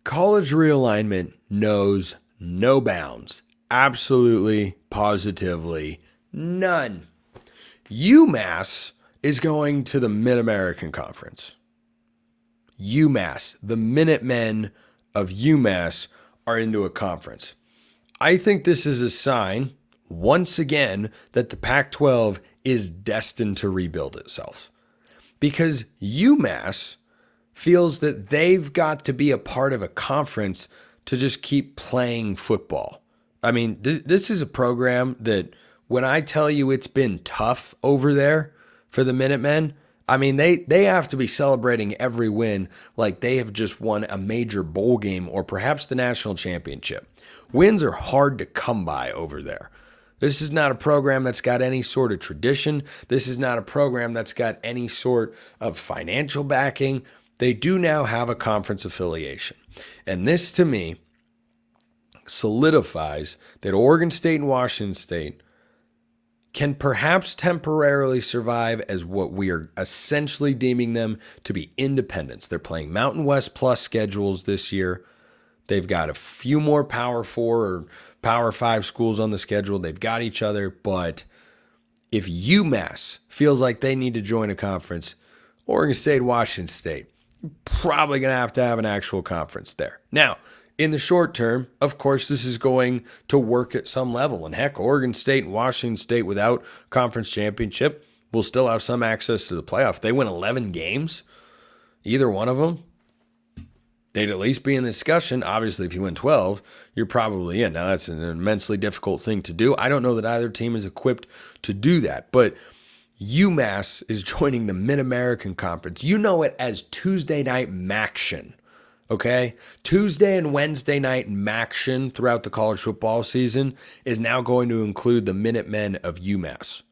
College realignment knows no bounds. Absolutely, positively, none. UMass is going to the Mid-American Conference. UMass, the Minutemen of UMass are into a conference. I think this is a sign, once again, that the Pac-12 is destined to rebuild itself. Because UMass feels that they've got to be a part of a conference to just keep playing football. I mean, this is a program that when I tell you it's been tough over there for the Minutemen, I mean, they have to be celebrating every win like they have just won a major bowl game or perhaps the national championship. Wins are hard to come by over there. This is not a program that's got any sort of tradition. This is not a program that's got any sort of financial backing. They do now have a conference affiliation. And this, to me, solidifies that Oregon State and Washington State can perhaps temporarily survive as what we are essentially deeming them to be independents. They're playing Mountain West Plus schedules this year. They've got a few more Power 4 or Power 5 schools on the schedule. They've got each other. But if UMass feels like they need to join a conference, Oregon State, Washington State, you're probably going to have an actual conference there. Now, in the short term, of course, this is going to work at some level. And heck, Oregon State and Washington State without conference championship will still have some access to the playoff. They win 11 games, either one of them, they'd at least be in the discussion. Obviously, if you win 12, you're probably in. Now, that's an immensely difficult thing to do. I don't know that either team is equipped to do that. But UMass is joining the Mid-American Conference. You know it as Tuesday night Maction. Okay, Tuesday and Wednesday night Maction throughout the college football season is now going to include the Minutemen of UMass.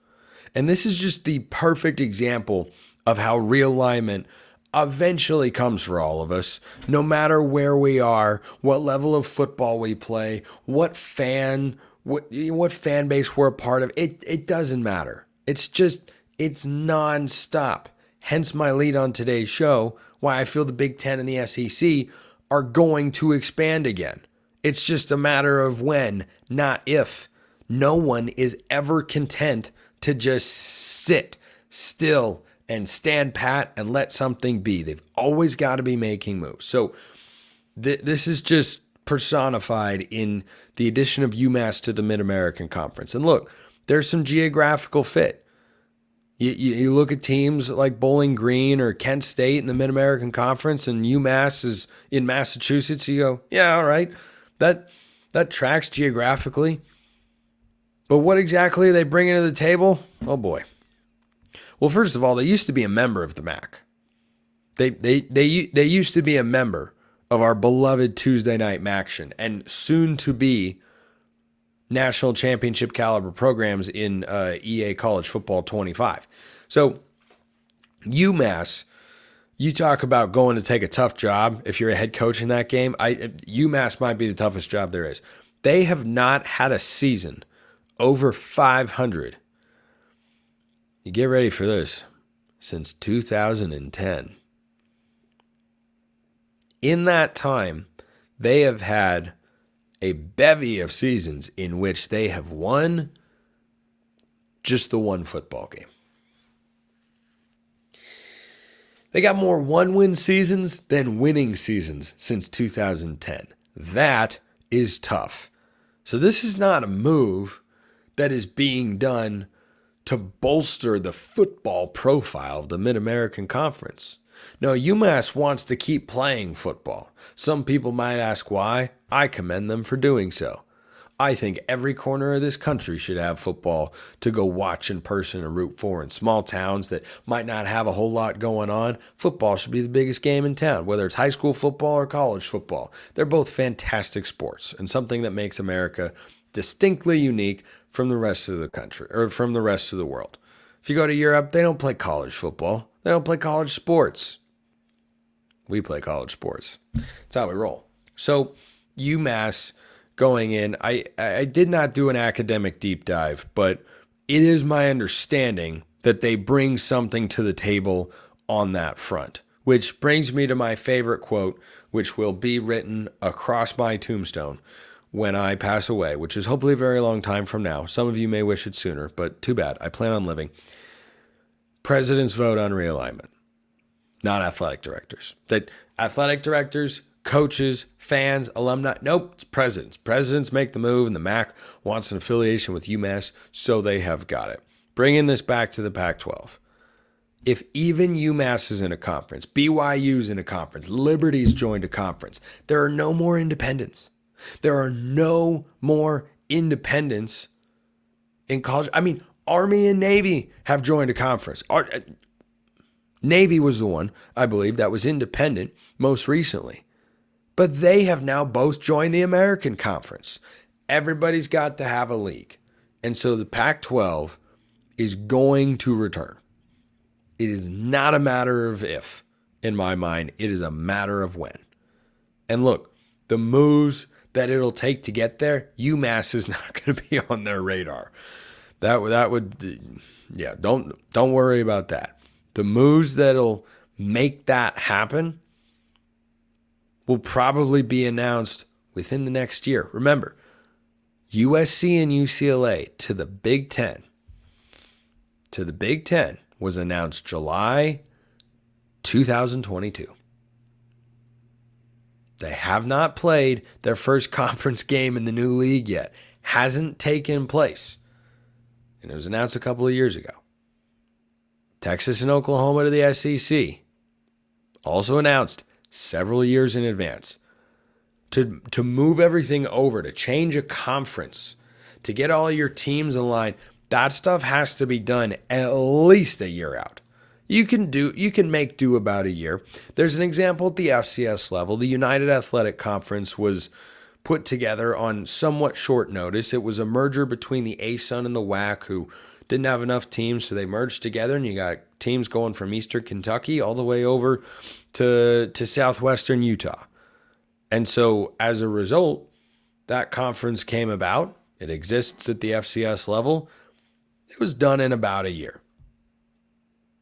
And this is just the perfect example of how realignment eventually comes for all of us, no matter where we are, what level of football we play, what fan base we're a part of. It doesn't matter. It's nonstop. Hence my lead on today's show, why I feel the Big Ten and the SEC are going to expand again. It's just a matter of when, not if. No one is ever content to just sit still and stand pat and let something be. They've always got to be making moves. So this is just personified in the addition of UMass to the Mid-American Conference. And look, there's some geographical fit. You look at teams like Bowling Green or Kent State in the Mid-American Conference, and UMass is in Massachusetts. You go, yeah, all right, that tracks geographically. But what exactly are they bringing to the table? Oh boy. Well, first of all, they used to be a member of the MAC. They used to be a member of our beloved Tuesday night Maction, and soon to be national championship caliber programs in EA College Football 25. So UMass, you talk about going to take a tough job if you're a head coach in that game. UMass might be the toughest job there is. They have not had a season over 500. You get ready for this. Since 2010. In that time, they have had a bevy of seasons in which they have won just the one football game. They got more one-win seasons than winning seasons since 2010. That is tough. So this is not a move that is being done to bolster the football profile of the Mid-American Conference. No, UMass wants to keep playing football. Some people might ask why. I commend them for doing so. I think every corner of this country should have football to go watch in person and root for. In small towns that might not have a whole lot going on, football should be the biggest game in town, whether it's high school football or college football. They're both fantastic sports and something that makes America distinctly unique from the rest of the country or from the rest of the world. If you go to Europe, they don't play college football. They don't play college sports. We play college sports. That's how we roll. So UMass going in, I did not do an academic deep dive, but it is my understanding that they bring something to the table on that front, Which brings me to my favorite quote, which will be written across my tombstone when I pass away, which is hopefully a very long time from now. Some of you may wish it sooner, but too bad. I plan on living. Presidents vote on realignment, not athletic directors. That athletic directors, coaches, fans, alumni, nope, it's presidents. Presidents make the move, and the MAC wants an affiliation with UMass, so they have got it. Bringing this back to the Pac-12. If even UMass is in a conference, BYU's in a conference, Liberty's joined a conference, there are no more independents. There are no more independents in college. I mean, Army and Navy have joined a conference. Navy was the one, I believe, that was independent most recently. But they have now both joined the American Conference. Everybody's got to have a league. And so the Pac-12 is going to return. It is not a matter of if, in my mind. It is a matter of when. And look, the moves that it'll take to get there, UMass is not going to be on their radar. That would, yeah, don't worry about that. The moves that'll make that happen will probably be announced within the next year. Remember, USC and UCLA to the Big Ten was announced July 2022. They have not played their first conference game in the new league yet. Hasn't taken place. And it was announced a couple of years ago. Texas and Oklahoma to the SEC. Also announced several years in advance. To move everything over, to change a conference, to get all your teams in line, that stuff has to be done at least a year out. You can make do about a year. There's an example at the FCS level. The United Athletic Conference was put together on somewhat short notice. It was a merger between the ASUN and the WAC, who didn't have enough teams, so they merged together, and you got teams going from Eastern Kentucky all the way over to southwestern Utah. And so as a result, that conference came about. It exists at the FCS level. It was done in about a year.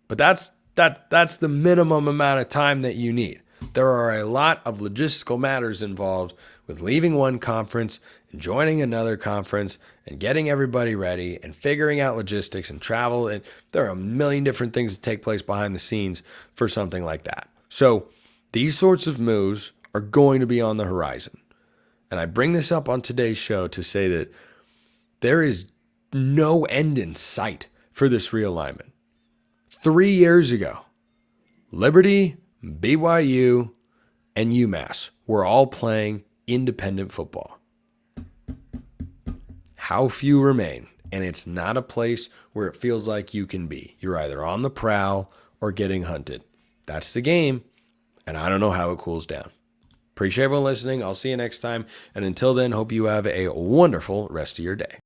But that's the minimum amount of time that you need. There are a lot of logistical matters involved with leaving one conference and joining another conference and getting everybody ready and figuring out logistics and travel. And there are a million different things that take place behind the scenes for something like that. So these sorts of moves are going to be on the horizon. And I bring this up on today's show to say that there is no end in sight for this realignment. 3 years ago, Liberty, BYU, and UMass were all playing independent football. How few remain, and it's not a place where it feels like you can be. You're either on the prowl or getting hunted. That's the game, and I don't know how it cools down. Appreciate everyone listening. I'll see you next time, and until then, hope you have a wonderful rest of your day.